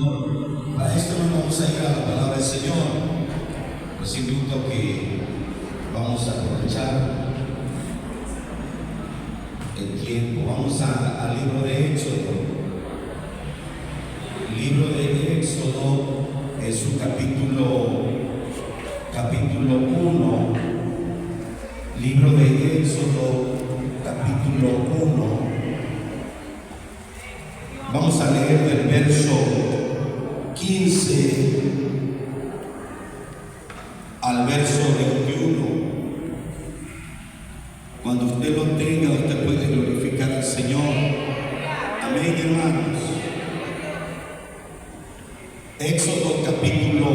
Para esto nos vamos a ir a la palabra del Señor. Los invito a que vamos a aprovechar el tiempo. Vamos al libro de Éxodo. El libro de Éxodo es su capítulo 1. Libro de Éxodo, capítulo 1. Vamos a leer del verso 15 al verso 21. Cuando usted lo tenga, usted puede glorificar al Señor. Amén, hermanos. Éxodo capítulo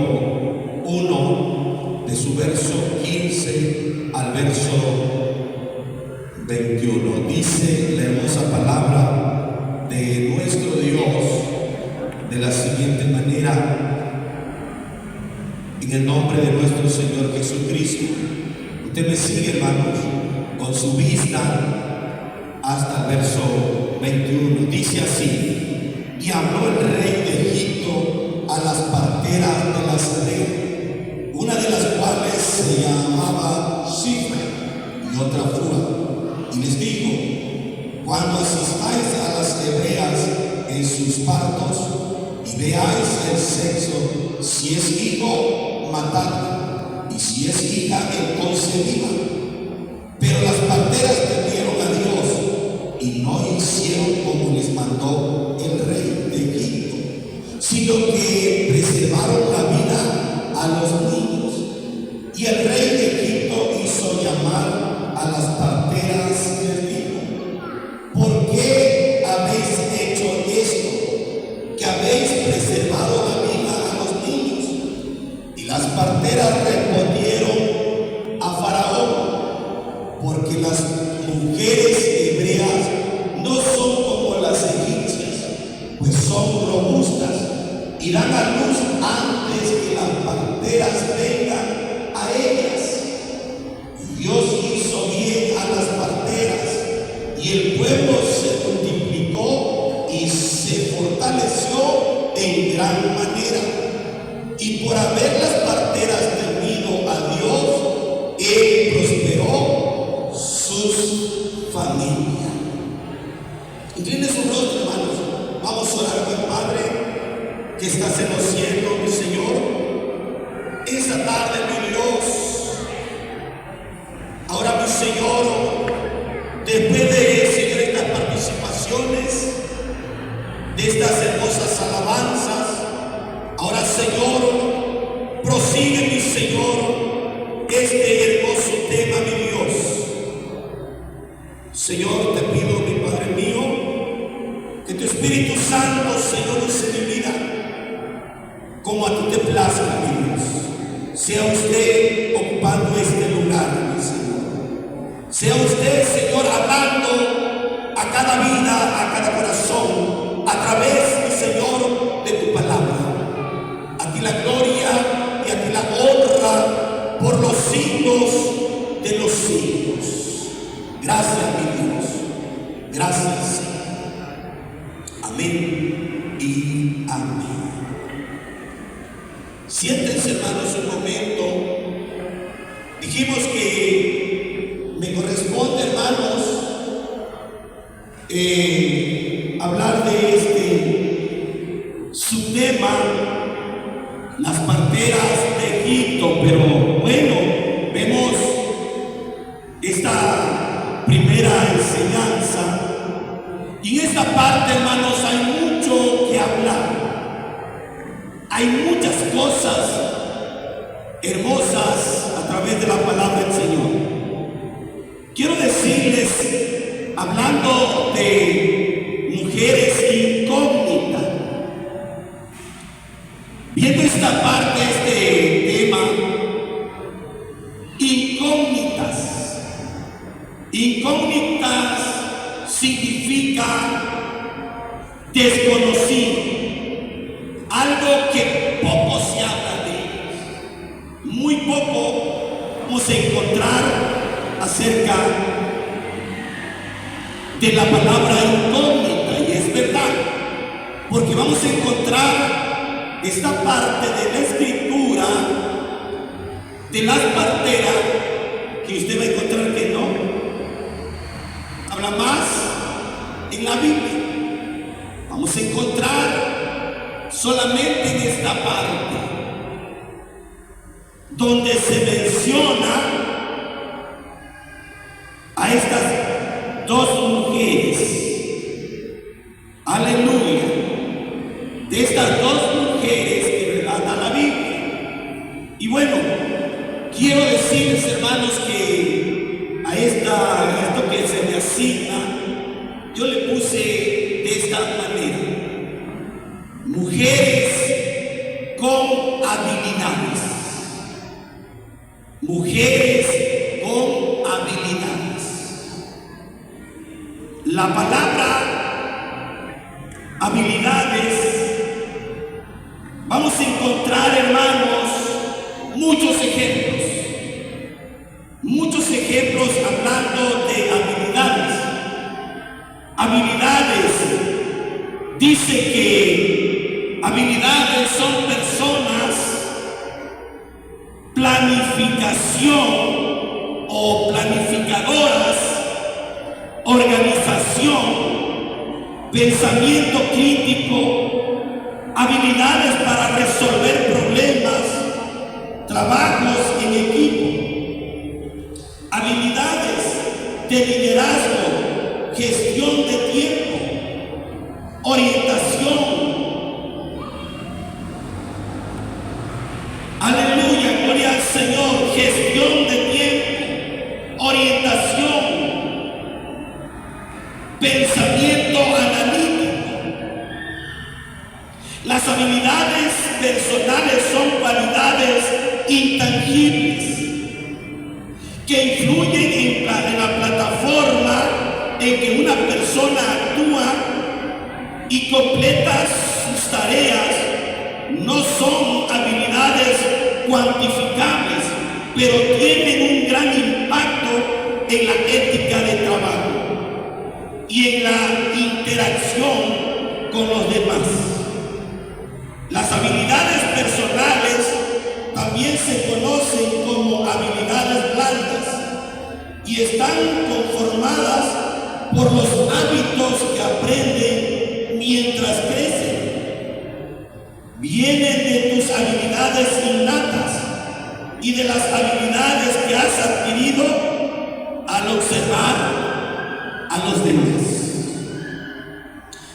1, de su verso 15 al verso 21. Dice la hermosa palabra de nuestro Dios de la siguiente manera: en el nombre de nuestro Señor Jesucristo. Usted me sigue, hermanos, con su vista hasta el verso 21. Dice así: y habló el rey de Egipto a las parteras de la Sede, una de las cuales se llamaba Shifra y otra Fua, y les dijo: cuando asistáis a las hebreas en sus partos y veáis el sexo, si es hijo, matadlo, y si es hija, entonces viva. Pero las parteras temieron a Dios y no hicieron como les mandó el rey de Egipto, sino que preservaron la vida a los niños. Y el rey de Egipto hizo llamar a las parteras y les dijo: ¿por qué habéis hecho esto, que habéis preservado la vida a los niños? Y las parteras respondieron a Faraón: porque las mujeres hebreas no son como las egipcias, pues son robustas y dan a luz antes que las parteras vengan a ellas. Y Dios hizo bien a las parteras, y el pueblo se multiplicó y se fortaleció en gran manera. Y por haber las parteras temido a Dios, Él prosperó sus familias. Incline su rostro, hermanos. Vamos a orar, buen Padre, que estás en los cielos, mi Señor. Esta tarde, mi Dios, ahora, mi Señor, después de, Señor, estas participaciones, de estas hermosas alabanzas, ahora, Señor, prosigue, mi Señor, este hermoso tema, mi Dios. Señor, te pido, mi Padre mío, que tu Espíritu Santo, Señor, use mi vida como a ti te plazca, mi Dios. Sea usted ocupando este lugar, mi Señor. Sea usted, Señor, hablando a cada vida, a cada corazón, a través, mi Señor, de tu palabra. A ti la gloria y a ti la honra por los siglos de los siglos. Gracias, mi Dios. Gracias, Señor. Amén y amén. Siéntense, hermanos, un momento. Dijimos que me corresponde, hermanos, hablar de su tema, las parteras de Egipto. Pero bueno, vemos esta primera enseñanza, y en esta parte, hermanos, hay mucho que hablar. Hay muchas cosas hermosas a través de la palabra del Señor. Quiero decirles, hablando de mujeres incógnitas, viendo esta parte, este tema, incógnitas. Incógnitas significa desconocido, algo que poco se habla de ellos. Muy poco vamos a encontrar acerca de la palabra incógnita, y es verdad, porque vamos a encontrar esta parte de la escritura de las parteras, que usted va a encontrar que no habla más en la Biblia. Vamos a encontrar solamente en esta parte donde se menciona a estas dos mujeres. Aleluya. De estas dos mujeres que relata la Biblia. Y bueno, quiero decirles, hermanos, que a esto que se me asigna, yo le puse de esta manera: mujeres con habilidades. Mujeres con habilidades. La palabra habilidades, vamos a encontrar, hermanos, muchos ejemplos hablando de habilidades. Habilidades, dice que habilidades son personas, planificación o planificadoras, organización, pensamiento crítico, habilidades para resolver problemas, trabajos en equipo, habilidades de liderazgo, gestión de tiempo, orientación. Aleluya, gloria al Señor. Gestión de tiempo, orientación, pensamiento analítico. Las habilidades personales son cualidades intangibles que influyen en la plataforma en que una persona actúa y completa sus tareas. No son habilidades cuantificables, pero tienen un gran impacto en la ética de trabajo y en la interacción con los demás. Las habilidades personales también se conocen como habilidades blandas y están conformadas por los hábitos que aprenden mientras crecen. Vienen de tus habilidades innatas y de las habilidades que has adquirido al observar a los demás.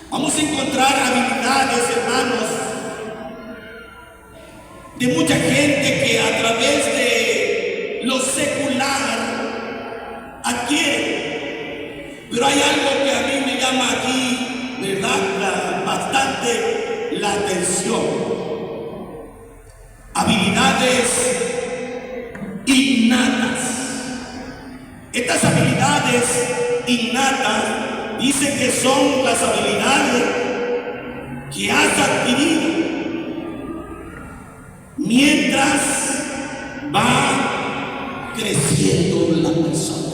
Vamos a encontrar habilidades, hermanos, de mucha gente que a través de lo secular adquiere. Pero hay algo que a mí me llama aquí, ¿verdad?, bastante la atención. Habilidades innatas. Estas habilidades innatas dicen que son las habilidades que has adquirido mientras va creciendo la persona.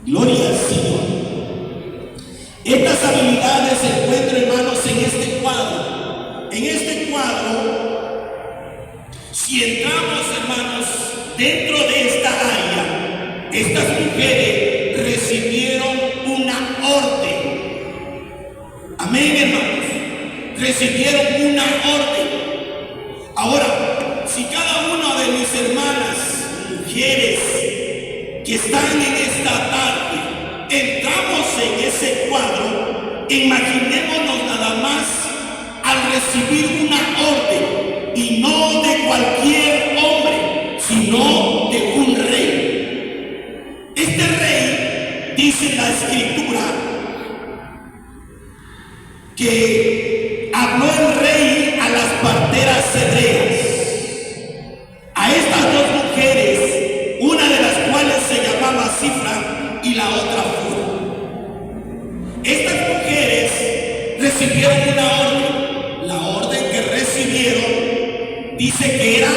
Gloria al Señor. Estas habilidades se encuentran, hermanos, en este cuadro. En este cuadro, si entramos, hermanos, dentro de esta área, estas mujeres recibieron una orden. Amén, hermanos. Recibieron una orden. Ahora, si cada una de mis hermanas, mujeres que están en esta tarde, entramos en ese cuadro, imaginémonos nada más al recibir una orden, y no de cualquier hombre, sino de un rey. Este rey, dice la escritura, que habló el rey a las parteras hebreas, a estas dos mujeres, una de las cuales se llamaba Cifra y la otra Fura. Estas mujeres recibieron una orden. La orden que recibieron dice que era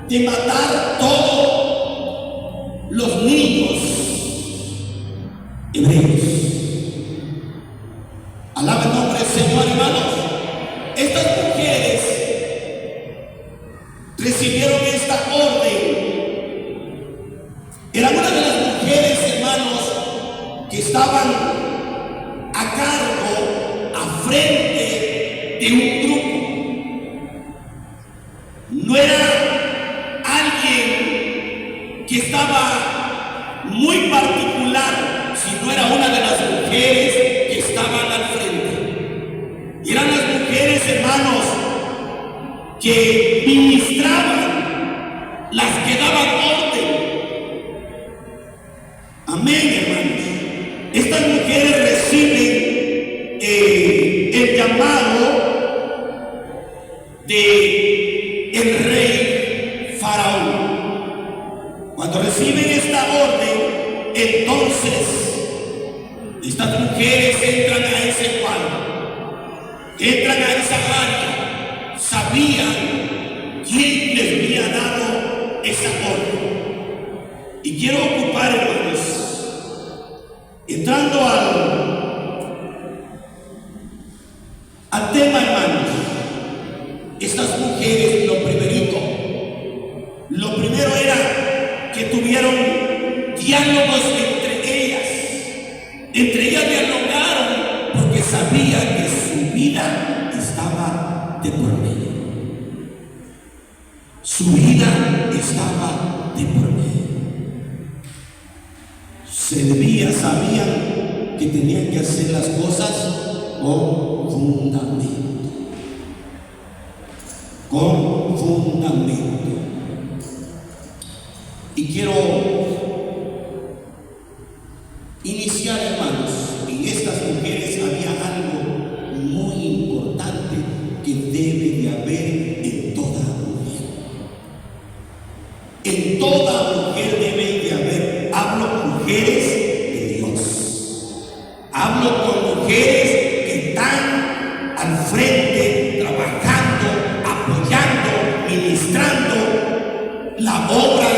de matar todos los niños hebreos. Alaba el nombre del Señor, hermanos. estas mujeres recibieron esta orden. Era una de las mujeres, hermanos, que estaban a cargo, a frente de un grupo. No era alguien que estaba muy particular, sino era una de las mujeres que estaban al frente. Y eran las mujeres, hermanos, que ministraban, las que daban orden. Amén, hermanos. Estas mujeres reciben el llamado de el rey Faraón. Cuando reciben esta orden, entonces estas mujeres entran a ese cuarto, entran a esa área, sabían quién les había dado esa orden. Y quiero ocupar, hermanos, entrando al tema, hermanos, estas mujeres, lo primero era que tuvieron diálogos entre ellas dialogaron porque sabían que su vida estaba de por medio. Su vida estaba de por medio. Sabían que tenían que hacer las cosas con fundamento. Con fundamento. Y quiero iniciar, hermanos. En estas mujeres había algo muy importante que debe de haber en toda mujer. En toda mujer debe de haber. Hablo mujeres de Dios. Hablo con mujeres que están al frente, trabajando, apoyando, ministrando la obra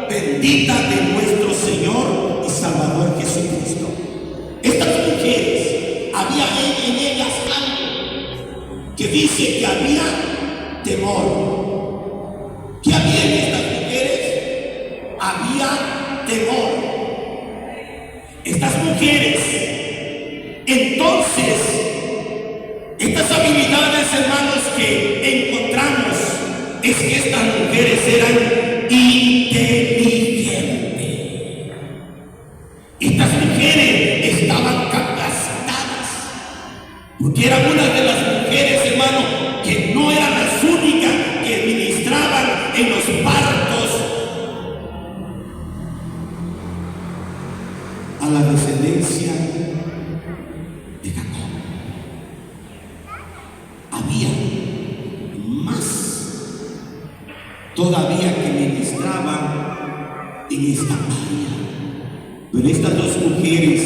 bendita de nuestro Señor y Salvador Jesucristo. Estas mujeres, había en ellas algo que dice que había temor. ¿Qué había en estas mujeres? Había temor. Estas mujeres, entonces, estas habilidades, hermanos, que encontramos, es que estas mujeres eran inteligentes. Estas mujeres estaban capacitadas, porque eran una de las mujeres, hermanos, que no eran las únicas que ministraban en los partos a la descendencia de Jacob. Había más todavía que ministraban en esta área. Pero estas dos mujeres,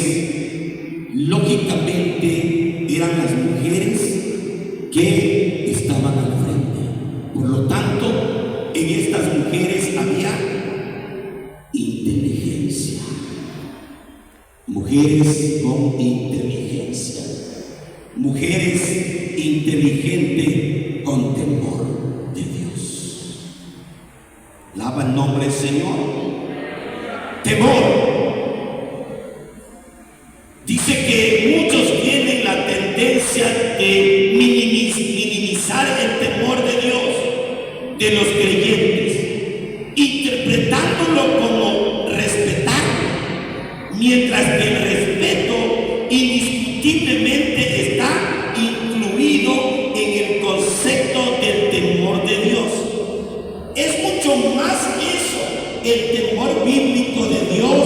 lógicamente, eran las mujeres que estaban al frente. Por lo tanto, en estas mujeres había inteligencia. Mujeres con inteligencia. Mujeres inteligentes con temor de Dios. Alaba el nombre del Señor. Temor. Dice que muchos tienen la tendencia de minimizar el temor de Dios, de los creyentes, interpretándolo como respetar, mientras que el respeto indiscutiblemente está incluido en el concepto del temor de Dios. Es mucho más eso, el temor bíblico de Dios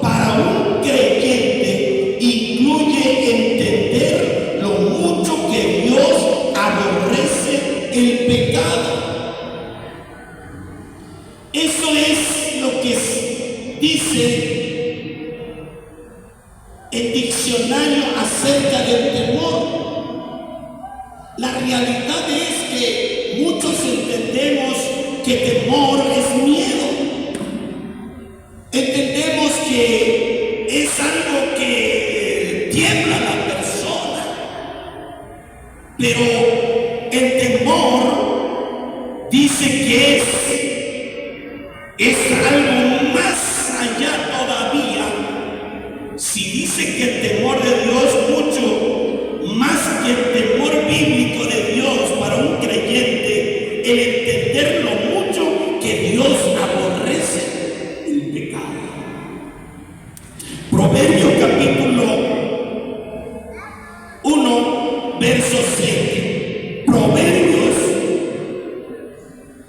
para un creyente. Incluye entender lo mucho que Dios aborrece el pecado. Eso es lo que dice el diccionario acerca del temor. La realidad es que muchos entendemos que temor es miedo. Entendemos que es algo que tiembla a la persona, pero el temor dice que es algo más allá todavía. Si dice que el temor de Dios mucho más que el temor bíblico de Dios para un creyente, el entender lo mucho que Dios aborrece el pecado. Proverbios capítulo 1, verso 7. Proverbios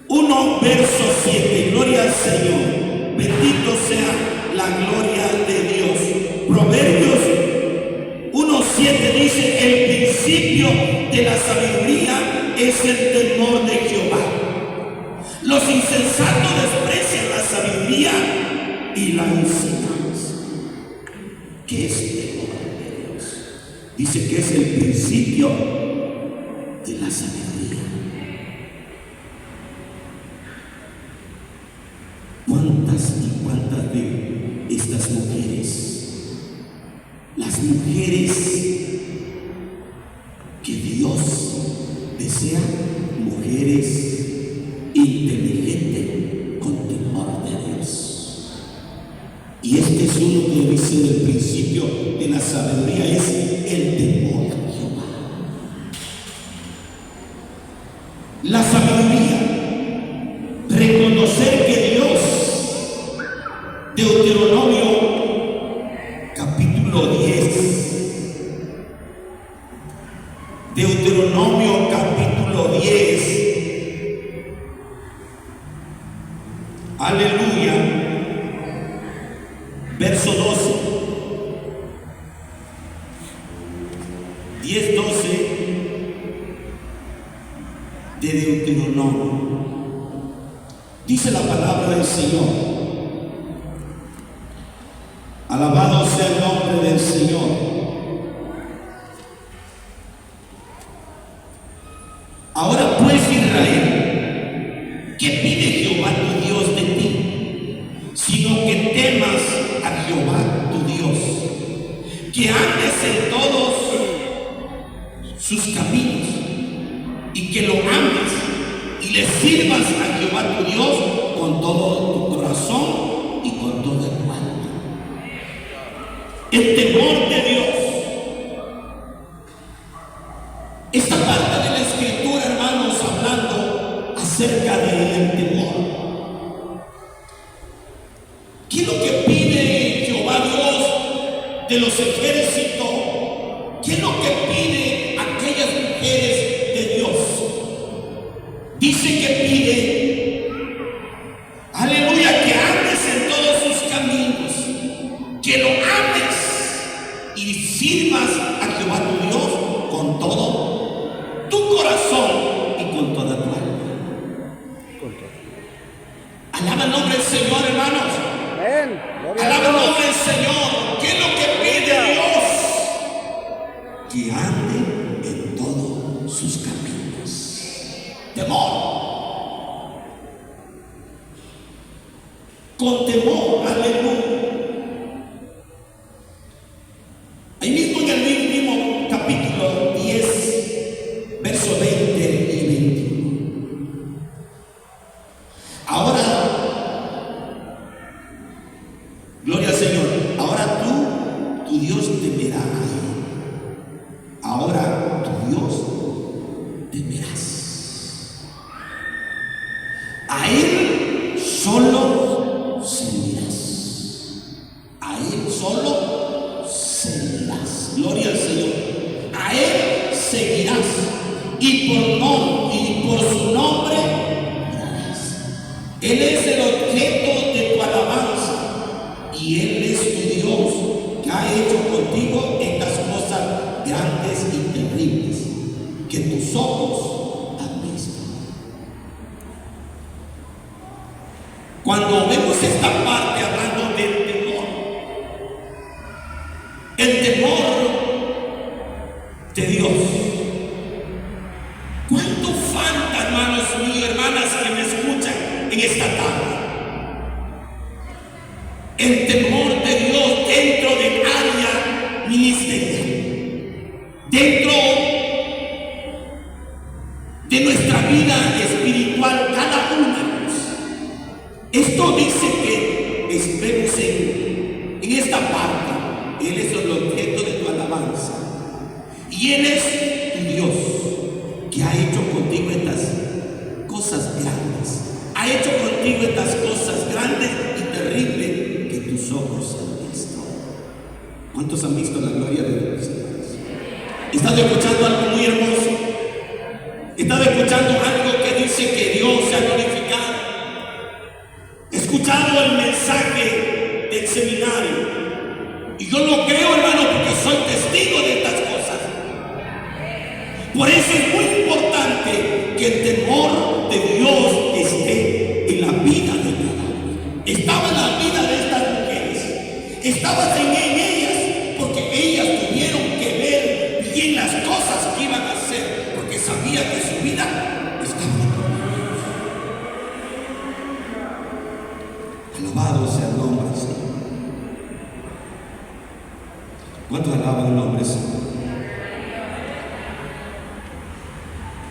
1, verso 7. Gloria al Señor. Bendito sea la gloria de Dios. Proverbios 1:7 dice: el principio de la sabiduría es el temor de Jehová. Los insensatos desprecian la sabiduría y la enseñanza. ¿Qué es el temor de Dios? Dice que es el principio de la sabiduría. ¿Cuántas y cuántas de estas mujeres, las mujeres que Dios desea, mujeres inteligentes con temor de Dios? Y este es uno que dice el principio de la sabiduría, es el temor de Jehová. La sabiduría, reconocer que Dios, Deuteronomio capítulo 10, Deuteronomio capítulo 10, aleluya, verso 12, 10, 12 de Deuteronomio. Dice la palabra del Señor. Alabado sea el nombre del Señor. Ahora pues, Israel, ¿qué pide Jehová tu Dios de ti? Sino que temas a Jehová tu Dios, que andes en todos sus caminos y que lo ames y le sirvas a Jehová tu Dios con todo tu corazón y con toda tu alma. El temor de Dios. Esta parte de la Escritura, hermanos, hablando acerca del temor. ¿Qué es lo que pide Jehová Dios de los ejércitos? ¿Qué es lo que pide aquellas mujeres de Dios? Dice que pide, aleluya, que andes en todos sus caminos, que lo ames y sirvas a Jehová tu Dios con todo tu corazón y con toda tu alma. Alaba el nombre del Señor, hermanos. Alaba el nombre del Señor. ¿Qué es lo que pide Dios? Que ande en todos sus caminos. Temor. Con temor, aleluya. Ahí mismo en el mismo capítulo 10, verso 20 y 21. Ahora, gloria al Señor, ahora tu Dios temerá a Él. Ahora tu Dios temerás. A Él solo servirás. A Él solo servirás. Gloria al Señor. A Él seguirás y por su nombre orarás. Él es el objeto de tu alabanza y Él es tu Dios, que ha hecho contigo estas cosas grandes y terribles que tus ojos han visto. Cuando vemos esta parte hablando del temor, el temor de Dios, ¿cuánto falta, hermanos míos, hermanas que me escuchan en esta tarde? El temor de Dios dentro del área ministerial, dentro de nuestra vida espiritual, cada una. Esto dice que vemos en esta parte, Él es el objeto de tu alabanza. Y Él es tu Dios, que ha hecho contigo estas cosas grandes. Ha hecho contigo estas cosas grandes y terribles que tus ojos han visto. ¿Cuántos han visto la gloria de Dios? ¿He estado escuchando algo muy hermoso? ¿He estado escuchando algo que dice que Dios se ha glorificado? He escuchado el mensaje del seminario y yo lo creo, hermano, porque soy testigo de estas cosas. Por eso es muy importante que el temor de Dios esté en la vida de cada uno. Estaba en la vida de estas mujeres, estaba en ellas, porque ellas tuvieron que ver bien las cosas que iban a hacer, porque sabían que su vida estaba en Dios. Alabado sea el nombre del Señor. ¿Cuántos alaban el nombre del Señor?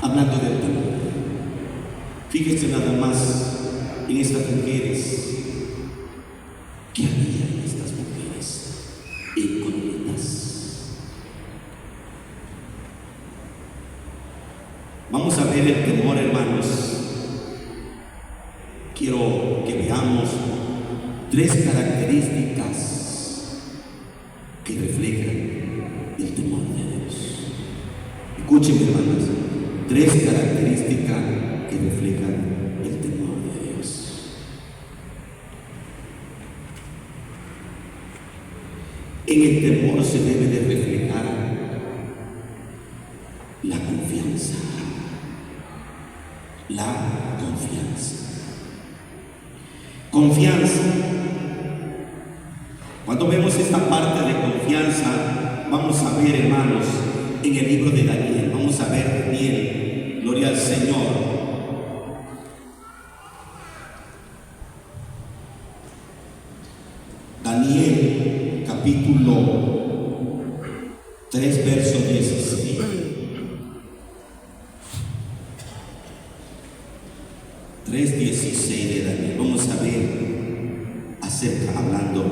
Hablando del temor, fíjese nada más en estas mujeres. ¿Qué había estas mujeres económicas? Vamos a ver el temor, hermanos. Quiero que veamos tres características que reflejan el temor de Dios. Escúchenme, hermanos. Tres características que reflejan el temor de Dios. En el temor se debe de reflejar la confianza. La confianza. Confianza. Cuando vemos esta parte de confianza, vamos a ver, hermanos, en el libro de Daniel. Vamos a ver Daniel, gloria al Señor. Daniel, capítulo 3, verso 16. De Daniel. Vamos a ver acerca, hablando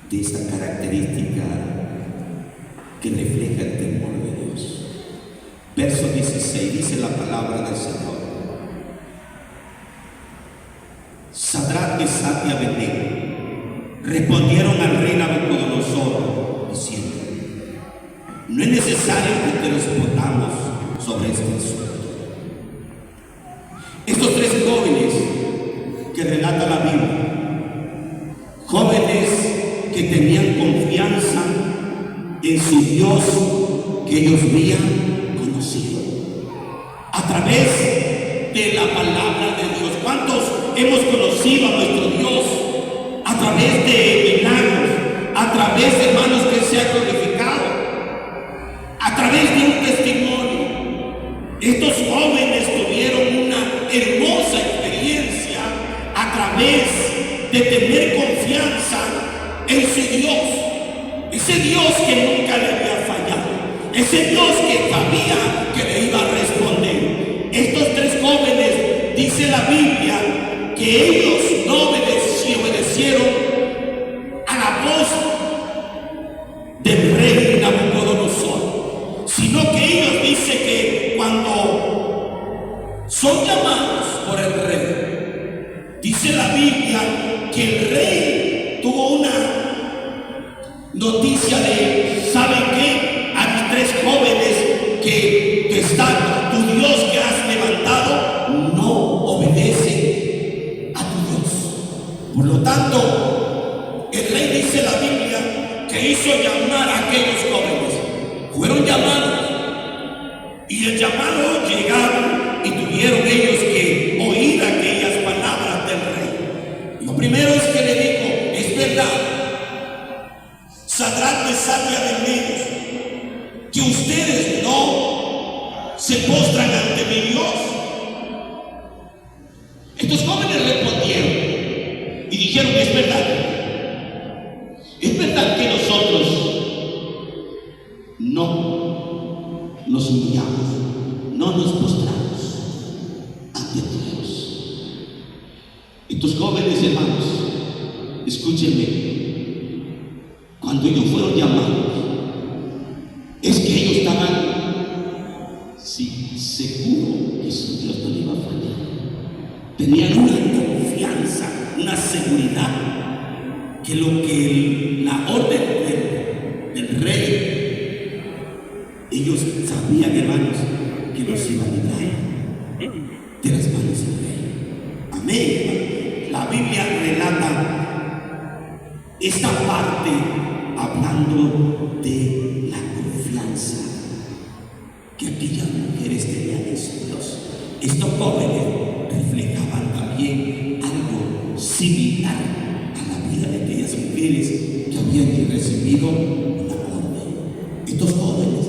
de esta característica que refleja el temor de Dios. Verso 16 dice la palabra del Señor: Sadrach, Mesach y Abednego respondieron al rey Nabucodonosor diciendo: no es necesario que te respondamos sobre este asunto. Estos tres jóvenes que relata la Biblia, jóvenes que tenían confianza en su Dios que ellos habían conocido a través de la palabra de Dios. ¿Cuántos hemos conocido a nuestro Dios a través de milagros, a través de hermanos que se ha glorificado, a través de un testimonio? Estos jóvenes tuvieron una hermosa experiencia a través de tener confianza en su Dios. Ese Dios que nunca le había fallado, ese Dios que sabía que le iba a responder. Estos tres jóvenes, dice la Biblia, que ellos no obedecieron a la voz del rey Nabucodonosor, sino que ellos dicen que cuando son llamados por el rey, dice la Biblia que el rey tuvo una noticia de, ¿saben qué? A los tres jóvenes que están, tu Dios que has levantado no obedece a tu Dios. Por lo tanto, el rey, dice la Biblia, que hizo llamar a aquellos jóvenes. Fueron llamados y el llamado llegaron y tuvieron ellos que oír aquellas palabras del rey. Lo primero es que le dijo: es verdad, Sadrach, Mesach y Abednego, que ustedes no se postran ante mi Dios. Estos jóvenes respondieron y dijeron: es verdad que nosotros no nos humillamos Estos jóvenes hermanos, escúchenme, cuando ellos fueron llamados, es que ellos estaban seguros que su Dios no le iba a fallar. Tenían una confianza, una seguridad que lo que la orden del rey, ellos sabían, hermanos, que los iba a librar de las manos del rey. Amén. La Biblia relata esta parte hablando de la confianza que aquellas mujeres tenían en su Dios. Estos jóvenes reflejaban también algo similar a la vida de aquellas mujeres que habían recibido una orden. Estos jóvenes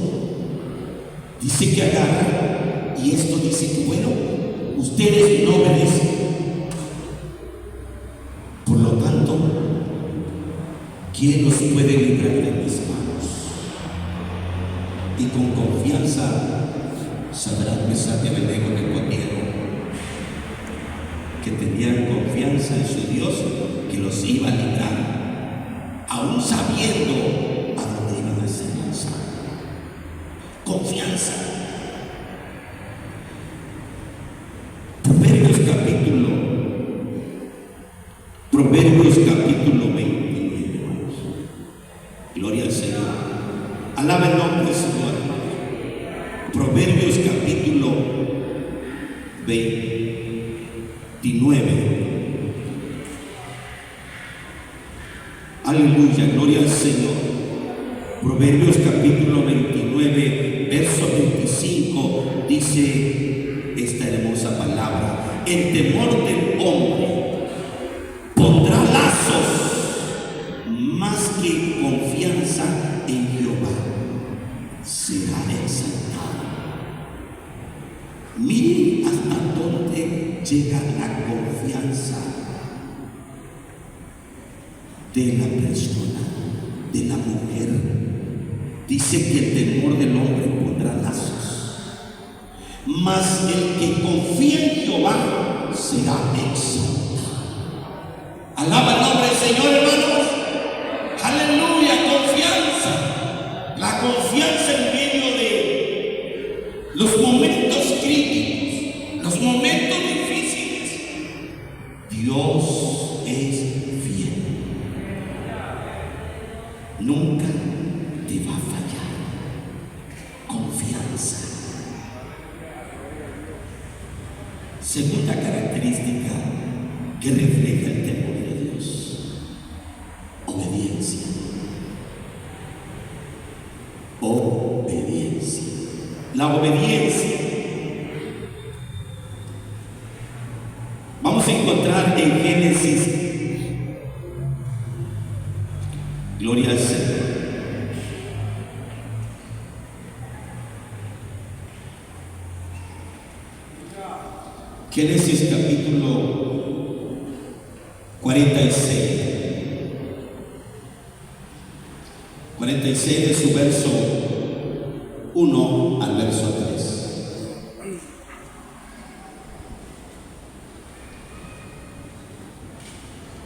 dice que agarran, y esto dice que bueno, ustedes no obedecen, por lo tanto, ¿quién los puede librar de mis manos? Y con confianza, Sadrach, Mesach y Abednego respondieron que tenían confianza en su Dios, que los iba a librar, aún sabiendo a dónde iban a ser lanzados. Confianza. Proverbios capítulo 29, hermanos. Gloria al Señor. Alaba el nombre del Señor. Proverbios capítulo 29. Aleluya, gloria al Señor. Proverbios capítulo 29, verso 25, dice esta hermosa palabra: el temor del hombre pondrá lazos, más que confianza en Jehová será exaltado. Miren hasta dónde llega la confianza de la persona, de la mujer. Dice que el temor del hombre pondrá lazos, mas el que confía en Jehová será exaltado. Alaba el nombre del Señor, hermanos. Aleluya, confianza. La confianza en medio de los momentos críticos, los momentos difíciles. Dios es fiel. Nunca te va a fallar. Confianza. Segunda característica que refleja el temor de Dios: obediencia. Obediencia. La obediencia vamos a encontrar en Génesis. Gloria al Señor. Génesis capítulo 46. 46 de su verso 1 al verso 3.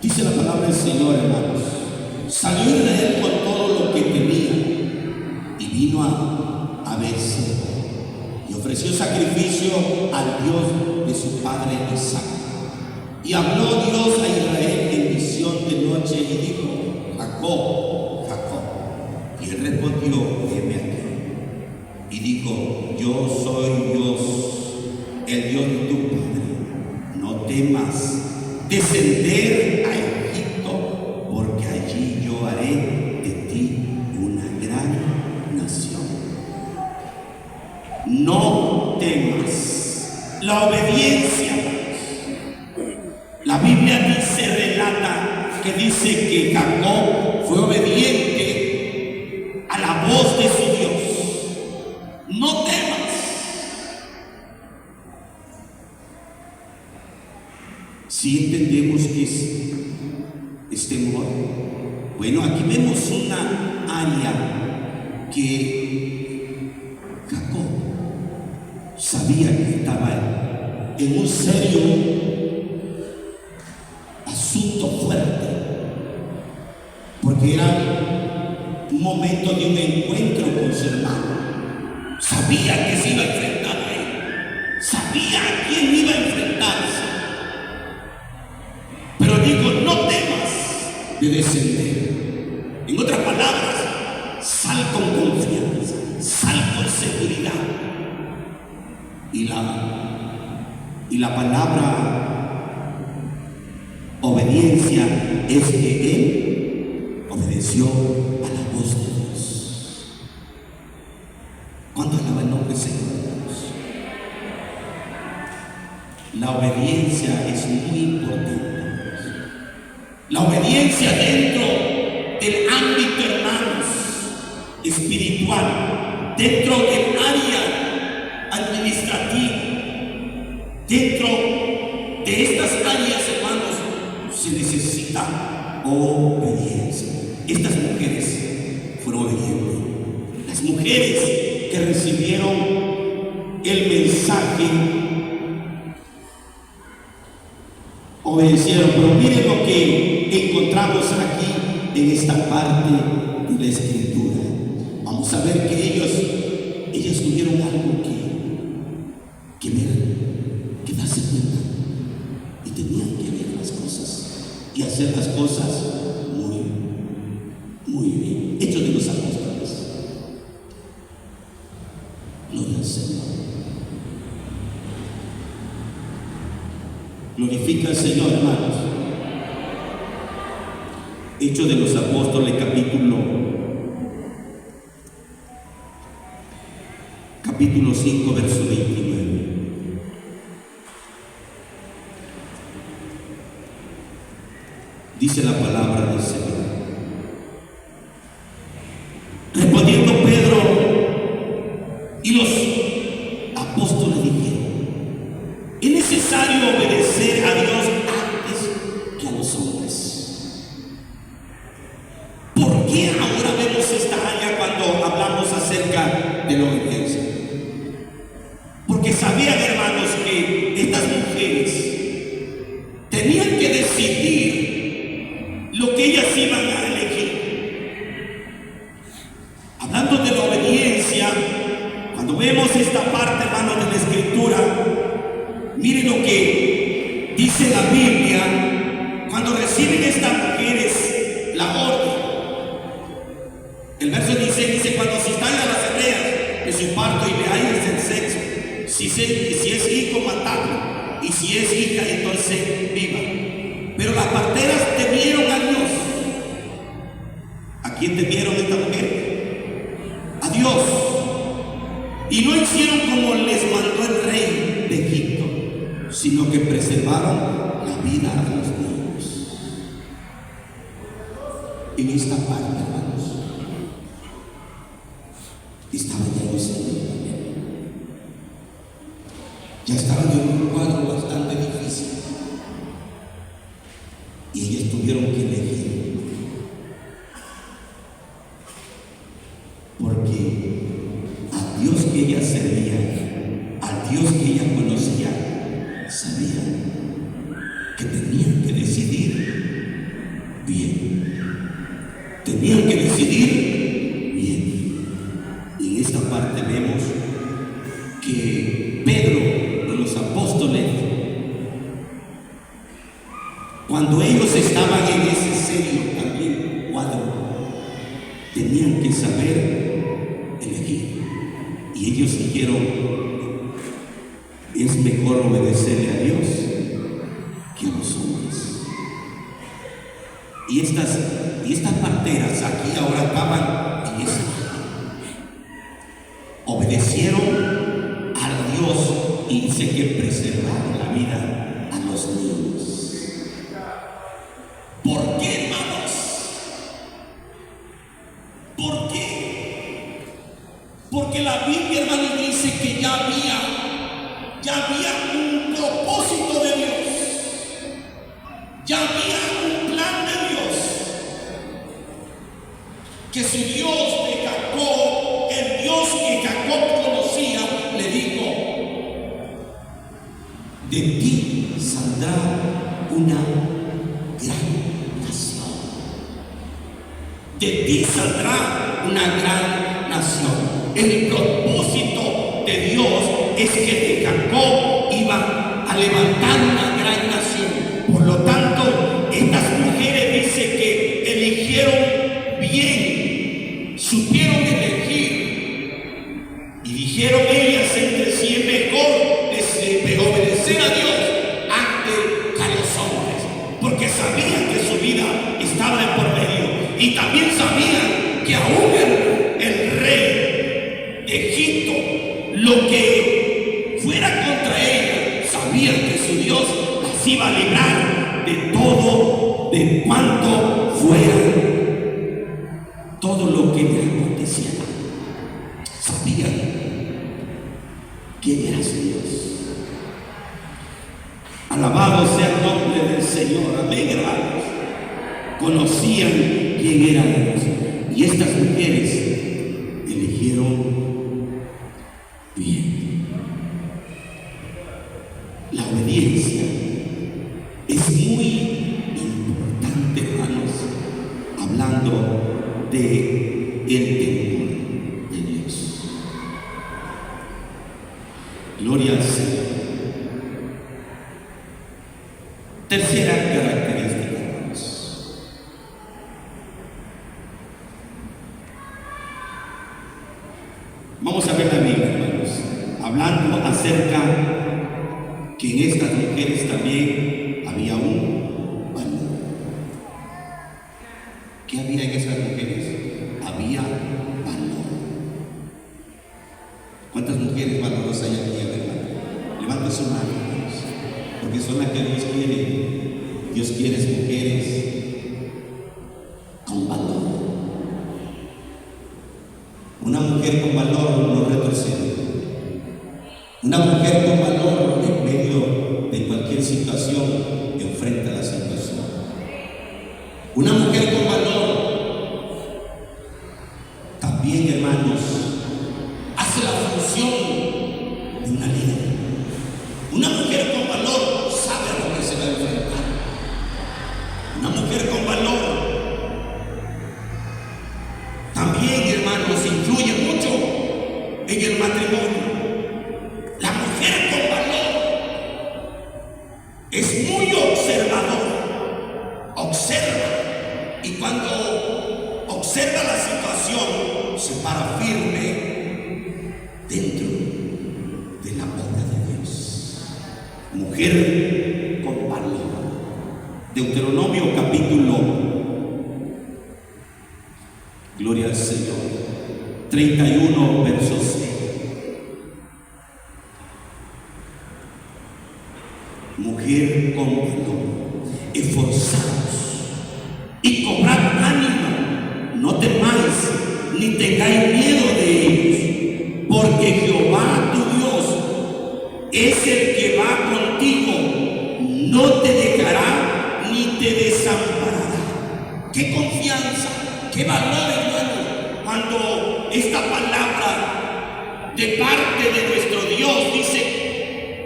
Dice la palabra del Señor, hermanos: salió Israel con todo lo que tenía y vino a Berseba y ofreció sacrificio al Dios de su padre Isaac. Y habló Dios a Israel en visión de noche y dijo: Jacob, Jacob. Y él respondió: heme aquí. Y dijo: yo soy Dios, el Dios de tu padre. No temas descender a Egipto, porque allí yo haré de ti una gran nación. No temas. La obediencia. La Biblia relata que dice que Jacob fue obediente a la voz de su Dios. No temas. Si entendemos que es temor. Bueno, aquí vemos una área que Jacob sabía que estaba en un serio porque era un momento de un encuentro con su hermano. Sabía que se iba a enfrentar a él, sabía a quién iba a enfrentarse, pero dijo: no temas de descender. En otras palabras, sal con confianza, sal con seguridad. Y la palabra obediencia es que él obedeció a la voz de Dios. ¿Cuánto alaba el nombre del Señor? La obediencia es muy importante. La obediencia dentro del ámbito, hermanos, espiritual, dentro del área administrativa, dentro de estas áreas, hermanos, se necesita obediencia. Estas mujeres fueron obedientes. Las mujeres que recibieron el mensaje obedecieron. Pero miren lo que encontramos aquí en esta parte de la escritura. Vamos a ver que ellos tuvieron algo que ver, que darse cuenta, y tenían que ver las cosas y hacer las cosas muy bien. Hechos de los Apóstoles. Gloria al Señor. Glorifica al Señor, hermanos. Hechos de los Apóstoles, capítulo 5, verso 29. Dice la palabra del Señor: respondiendo Pedro y los apóstoles dijeron: es necesario obedecer a Dios antes que a los hombres. ¿Por qué ahora vemos esta área cuando hablamos acerca de la obediencia? Porque sabían, hermanos, que estas mujeres tenían que decidir lo que ellas iban a elegir. Hablando de la obediencia, cuando vemos esta parte, hermanos, de la escritura, miren lo que dice la Biblia cuando reciben estas mujeres la orden. El verso dice: cuando asistáis a las hebreas de su parto y veáis el sexo, si es hijo, matadlo, y si es hija, entonces viva. Pero las parteras temieron a Dios. ¿A quién temieron estas mujeres? A Dios. Y no hicieron como les mandó el rey de Egipto, sino que preservaron la vida de los niños. En esta parte, hermanos, estaba ya el Señor también. Ya estaban en un cuadro bastante difícil, y ellos tuvieron que elegir, porque al Dios que ellas servían, al Dios que ellas conocían, sabían que tenían que decidir bien. Tenían que decidir bien. Y en esta parte vemos que Pedro y los apóstoles, cuando ellos estaban en ese serio también cuadro, tenían que saber elegir. Y ellos dijeron: es mejor obedecerle a Dios que a los hombres. Y estas parteras aquí ahora estaban en esa. Obedecieron a Dios y dice que preservaron la vida a los niños. ¿Por qué, hermanos? ¿Por qué? Porque la Biblia, hermanos, dice que ya había un propósito de Dios. Ya había un plan de Dios. Que su Dios de Jacob, el Dios que Jacob conocía, le dijo: de ti saldrá una gran nación. De ti saldrá una gran nación. El propósito de Dios es que de Jacob iba a levantar una gran nación. Por lo tanto, estas mujeres dice que eligieron bien, supieron elegir, y dijeron ellas entre sí: es mejor obedecer a Dios antes que a los hombres, porque sabían que su vida estaba en por medio, y también sabían que aún el rey de Egipto, lo que fuera contra ella, sabían que su Dios las iba a librar de todo, de cuanto fuera, todo lo que le aconteciera. Sabían quién era su Dios. Alabado sea el nombre del Señor. Amén, hermanos. Conocían quién era Dios. Y estas mujeres eligieron bien. La obediencia es muy importante, hermanos, hablando de el temor de Dios. Gloria al Señor. Tercera característica, hermanos. Vamos a ver la Biblia, hermanos, hablando acerca que en estas mujeres también había un valor. ¿Qué había en esas mujeres? Había valor. ¿Cuántas mujeres valorosas hay aquí, hermano? Levanta su mano, hermanos, porque son las que Dios quiere. Dios quiere mujeres con valor. Una mujer con valor no retrocede. Una mujer con valor en medio de cualquier situación enfrenta la situación. Una mujer con valor también, hermanos, hace la función de una líder. Una mujer con valor sabe a lo que se va a enfrentar. Una mujer con valor también, hermanos, influye mucho en el matrimonio. La mujer con valor es muy observadora, observa, y cuando observa la situación se para firme dentro de la obra de Dios. Mujer con valor. Deuteronomio capítulo, gloria al Señor, 31 versos 6. Mujer con valor, esforzados y cobrad ánimo, no temáis ni tengáis miedo de ellos, porque Jehová tu Dios es el que va contigo, no te dejará ni te desamparará. ¡Qué confianza! ¡Qué valor, hermano! Cuando esta palabra de parte de nuestro Dios dice: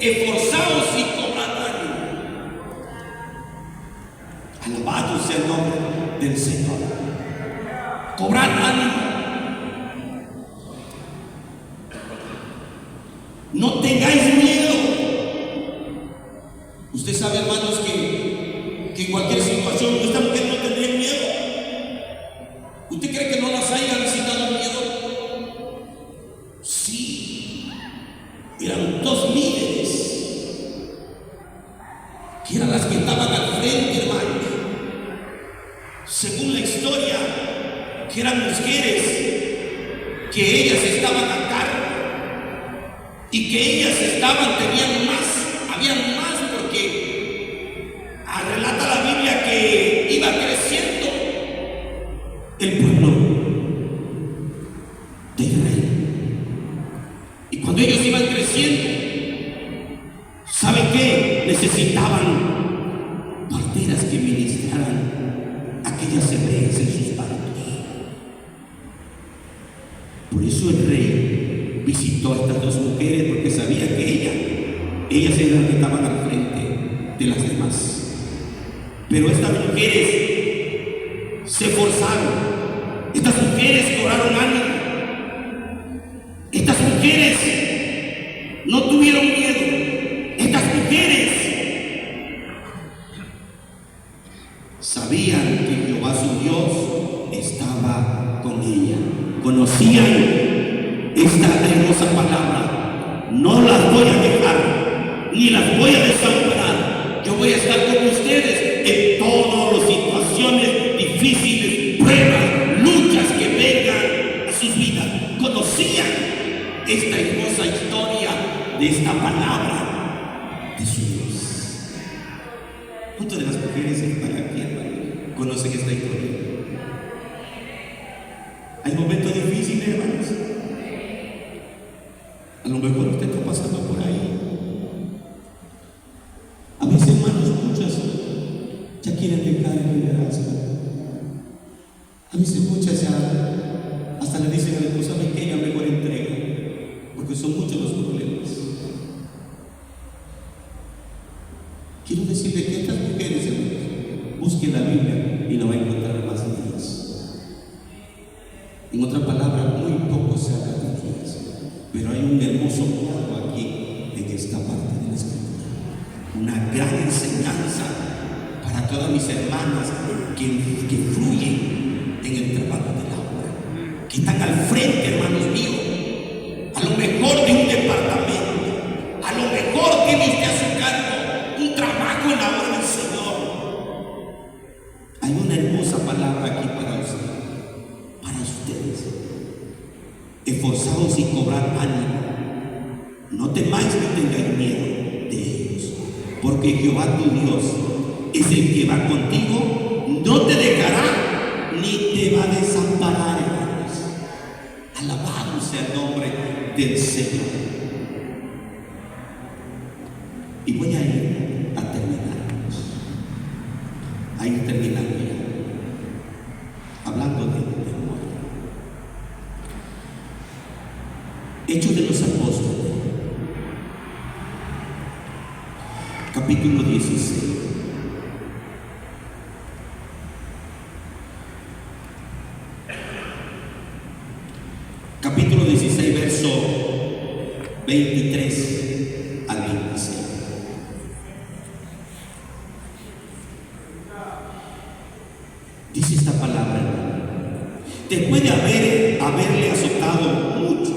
esforzaos y cobrad ánimo. Alabado sea el nombre del Señor. Cobrad ánimo. No tengáis miedo. Usted sabe, hermanos, que en cualquier situación esta mujer no tendría miedo. ¿Usted cree que no las haya visitado el miedo? Sí. Eran dos líderes que eran las que estaban al frente, hermanos. Según la historia, que eran mujeres que ellas estaban a cargo y que ellas tenían más, habían más, porque relata la Biblia que iba creciendo el pueblo de Israel. Y cuando ellos iban creciendo, ¿saben qué? Necesitaban parteras que ministraran aquellas hebreas en sus partos. Por eso el rey visitó a estas dos mujeres, porque sabía que ellas eran las que estaban al frente de las demás. Pero estas mujeres se esforzaron, cobraron ánimo. Estas mujeres no tuvieron miedo. Estas mujeres sabían que Jehová su Dios estaba con ella. Conocían esta hermosa palabra. No las voy a dejar, ni las voy a desamparar. Yo voy a estar con ustedes en todas las situaciones difíciles, pruebas, luchas que vengan a sus vidas. Conocían esta hermosa historia de esta palabra de su Dios. ¿Cuántas de las mujeres que están aquí, hermano, conocen esta historia? Hay momentos difíciles, hermanos. A lo mejor usted está pasando por ahí. A veces, hermanos, muchas ya quieren dejar el liderazgo. A veces muchas ya hasta le dicen a la esposa: ¿saben qué? Ya mejor entrega, porque son muchos los problemas. Quiero decirle que estas mujeres, hermanos, busquen la Biblia y no va a encontrar más de ellas. En otra palabra, muy poco se habla de ellas, pero hay un hermoso cuadro aquí en esta parte de la Escritura. Una gran enseñanza para todas mis hermanas que fluyen en el trabajo de la obra, que están al frente, hermanos míos, a lo mejor de un departamento, a lo mejor tiene usted a su cargo un trabajo en la obra del Señor. Hay una hermosa palabra aquí para usted, para ustedes. Esforzados y cobrad ánimo. No temáis ni tengáis miedo de ellos, porque Jehová tu Dios es el que va contigo, no te dejará ni te va a desamparar, hermanos. Alabado sea el nombre del Señor. Y voy a ir a terminar. A ir terminando ya, hablando de amor. Hechos de los Apóstoles, capítulo 16. Capítulo 16, verso 23 al 26. Dice esta palabra: después de haberle azotado mucho,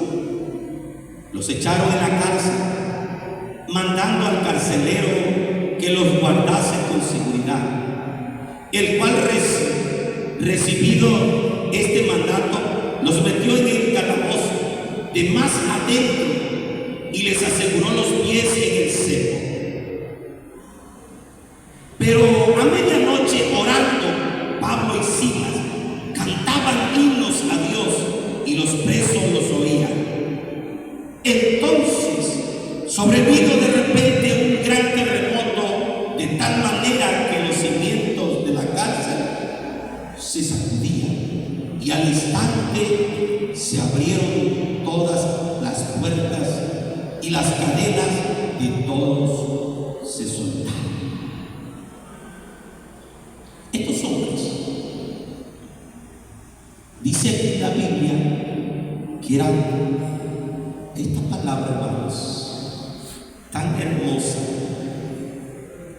los echaron en la cárcel, mandando al carcelero que los guardase con seguridad, el cual recibido este mandato, los metió en el calabozo de más adentro y les aseguró los pies en el cepo. Pero a medianoche, orando, Pablo y Silas cantaban himnos a Dios y los presos los oían. Entonces sobrevino de repente un gran terremoto, de tal manera que los cimientos de la cárcel se sacudían, y al instante se abrieron todas las puertas y las cadenas de todos se soltaron. Estos hombres, dice aquí en la Biblia, que eran esta palabra, hermanos, tan hermosa,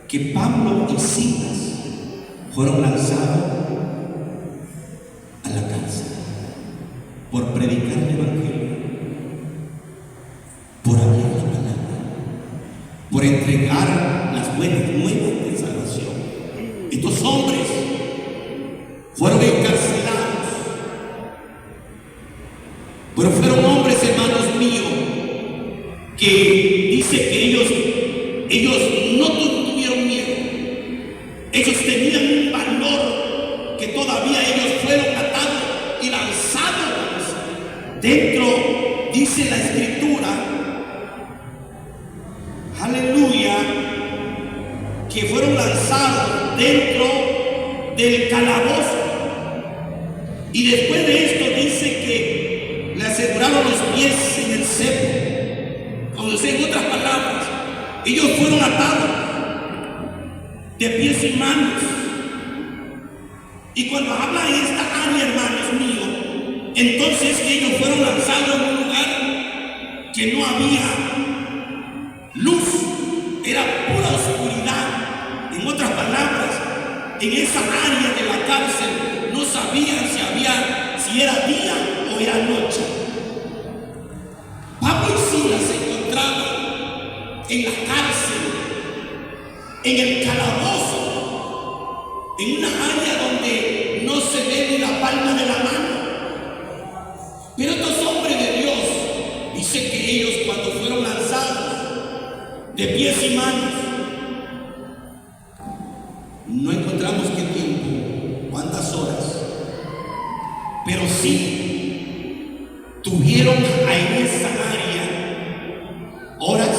que Pablo y Silas fueron lanzados a la cárcel por predicar el Evangelio, por hablar la palabra, por entregar las buenas nuevas de salvación. Estos hombres fueron encarcelados, pero fueron hombres, hermanos míos, que dice que ellos no tuvieron miedo. Ellos tenían un valor que todavía ellos fueron atados y lanzados dentro, dice la Escritura, aleluya, que fueron lanzados dentro del calabozo. Y después de esto dice que le aseguraron los pies en el cepo. O sea, en otras palabras, ellos fueron atados de pies y manos. Y cuando habla en esta área, hermanos míos, Entonces ellos fueron lanzados en un lugar que no había luz, era pura oscuridad. En otras palabras, en esa área de la cárcel no sabían si era día o era noche. Pablo y Silas se encontraban en la cárcel, en el calabozo, en una área donde no se ve ni la palma de la mano. Pero estos hombres de Dios, dice que ellos cuando fueron lanzados de pies y manos, no encontramos qué tiempo, cuántas horas, pero sí tuvieron en esa área horas,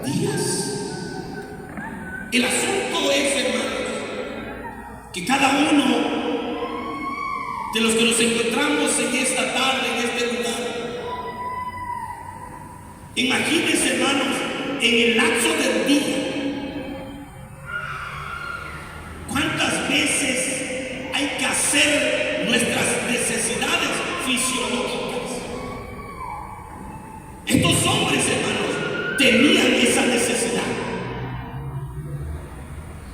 días. El asunto es, hermanos, que cada uno de los que nos encontramos en esta tarde, en este lugar, imagínense, hermanos, en el lapso del día, ¿cuántas veces hay que hacer nuestras necesidades fisiológicas? Estos hombres, hermanos, tenían esa necesidad.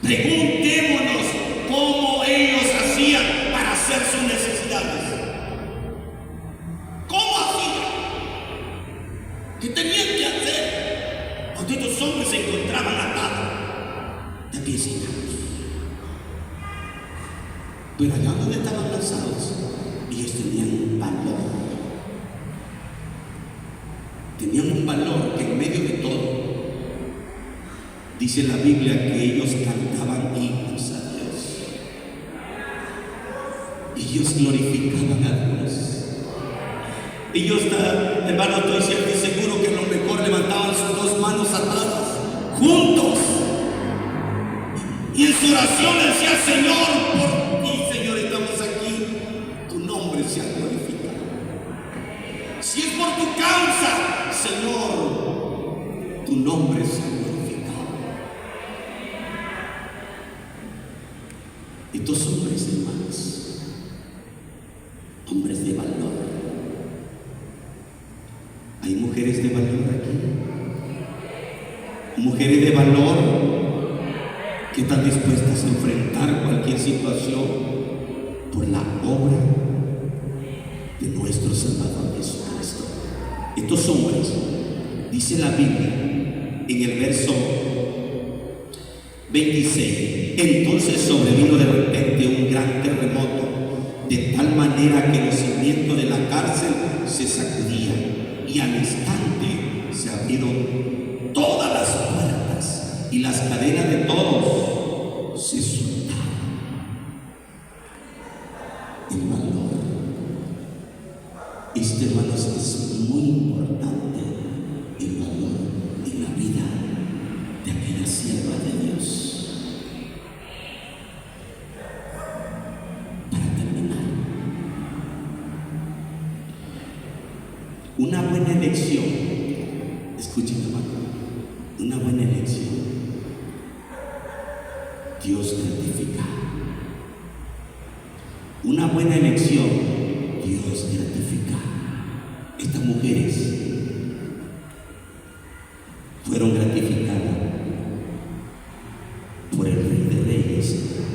Preguntémonos cómo ellos hacían para hacer sus necesidades. ¿Cómo hacían? ¿Qué tenían que hacer? Cuando estos hombres se encontraban atados de pies y manos. Pero allá donde estaban lanzados, ellos tenían un valor. Tenían un valor que en medio de todo, dice la Biblia que ellos cantaban himnos a Dios. Ellos glorificaban a Dios. Ellos, hermano, estoy siempre seguro que a lo mejor levantaban sus dos manos atadas, juntos. Y en su oración decía: Señor, por ti, Señor, estamos aquí. Tu nombre sea glorificado. Si es por tu causa, Señor, tu nombre sea glorificado. Estos hombres, hermanos, hombres de valor. Hay mujeres de valor aquí. Mujeres de valor que están dispuestas a enfrentar cualquier situación por la obra de nuestro Salvador Jesucristo. Estos hombres, dice la Biblia en el verso 26, entonces sobrevino de repente un gran terremoto, de tal manera que los cimientos de la cárcel se sacudían, y al instante se abrieron todas las puertas y las cadenas de todos se soltaron. El valor, hermanos, es muy importante. El valor en la vida de aquella sierva de Dios. Para terminar, una buena elección, escuchen, hermano, una buena elección, Dios gratifica. Una buena elección, Dios gratifica. Estas mujeres fueron gratificadas por el Rey de Reyes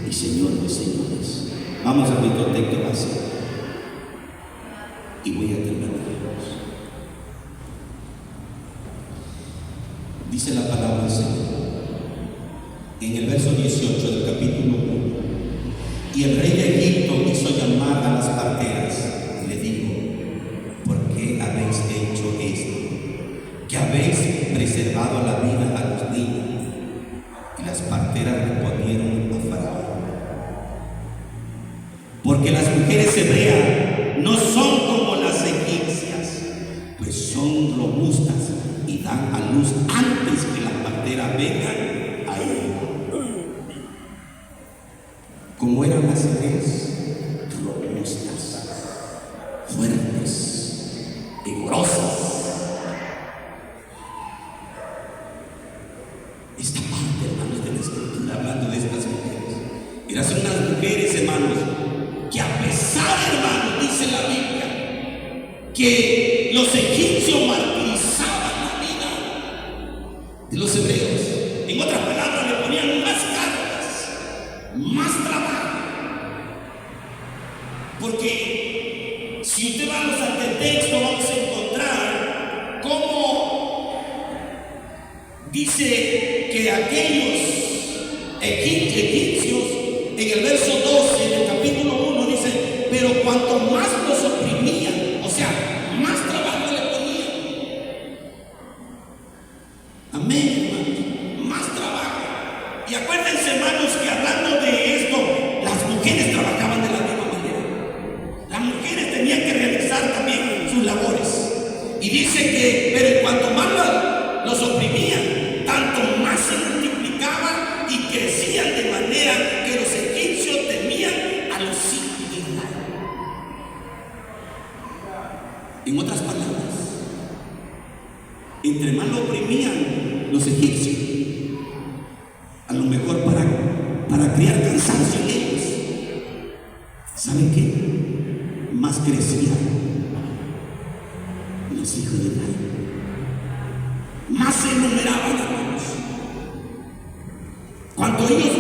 y Señor de Señores. Vamos a nuestro texto básico y voy a terminar. Dice la palabra del Señor en el verso 18 del capítulo 1: y el rey de Egipto hizo llamar a las parteras y le dijo: ¿por qué habéis hecho esto? Que habéis preservado la vida a los niños. Y las parteras respondieron a Faraón: porque las mujeres hebreas no son como las egipcias, pues son robustas y dan a luz antes que las parteras vengan a él. Como eran las hebreas, robustas, fuertes, vigorosas. Esta parte, hermanos, de la escritura, hablando de estas mujeres, eran unas mujeres, hermanos, que a pesar, hermanos, dice la Biblia, que los egipcios martirizaban la vida de los hebreos. En otras palabras, le ponían más cargas, más trabajo. Porque si usted va a los antetextos, vamos a encontrar cómo dice que aquellos egipcios, en el verso 12 del capítulo 1, dice: pero cuanto más los oprimían, o sea, más trabajo le ponían. Amén, hermanos, más trabajo. Y acuérdense, hermanos, que hablando de esto, las mujeres trabajaban de la misma manera. Las mujeres tenían que realizar también sus labores. Y dice que, pero en cuanto más los oprimían, tanto más se multiplicaban y crecían, de manera que los egipcios temían a los hijos de Israel. En otras palabras, entre más lo oprimían los egipcios, a lo mejor para crear cansancio en ellos, ¿saben qué? Más crecían los hijos de Israel. Más se enumeraban, hermanos. Cuanto ellos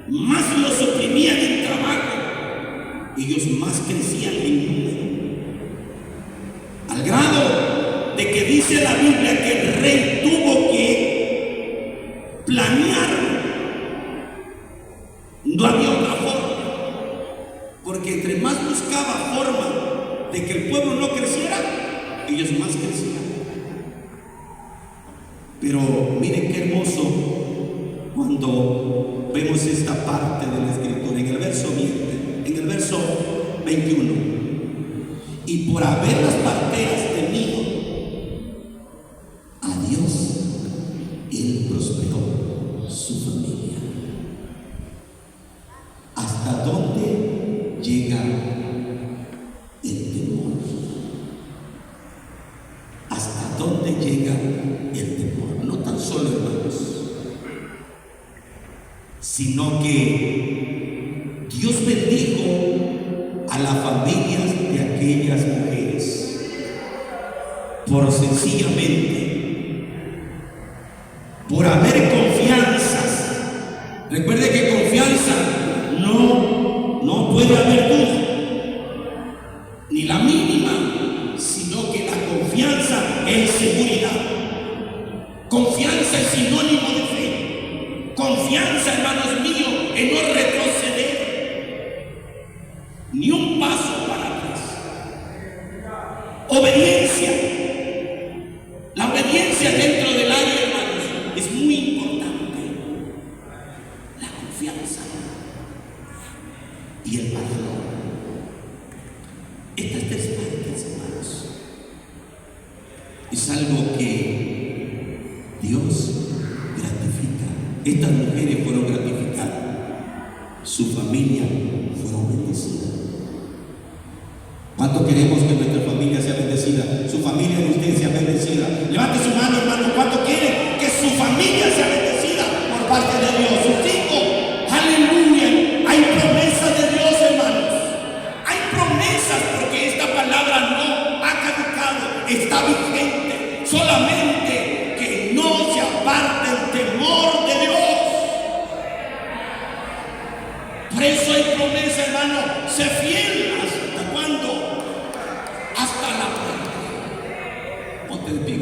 más los oprimían en trabajo, ellos más crecían en número. Al grado de que dice la Biblia que el rey tuvo que planear. No había otra forma. Porque entre más buscaba forma de que el pueblo no creciera, ellos más crecían. Pero miren qué hermoso cuando vemos esta parte de la escritura en el verso 21. Y por haber las parteras temido a Dios, Él prosperó su familia. ¿Hasta dónde llega el temor? ¿Hasta dónde llega el temor? No tan solo, hermanos, sino que Dios bendijo a las familias de aquellas mujeres por sencillamente, por haber confianzas. Recuerde que confianza no puede haber duda, ni la mínima, sino que la confianza es seguridad. Confianza es sinónimo de fe. Confianza, hermanos míos, en no retroceder ni un paso para atrás. Obediencia. La obediencia dentro del área, hermanos, es muy importante. La confianza y el valor. Estas tres partes, hermanos, es algo que Dios gratifica. Estas mujeres fueron gratificadas, su familia fue bendecida. ¿Cuánto queremos que nuestra familia sea bendecida? Su familia de usted sea bendecida. Levante su mano, hermano. ¿Cuánto quiere que su familia sea bendecida por parte de Dios? Sus hijos, aleluya. Hay promesas de Dios, hermanos. Hay promesas, porque esta palabra no ha caducado, está vigente. Solamente que no se aparte el temor de Dios. Por eso hay promesa, hermano. Sé fiel. ¿Hasta cuándo? Hasta la muerte. Ponte de pie.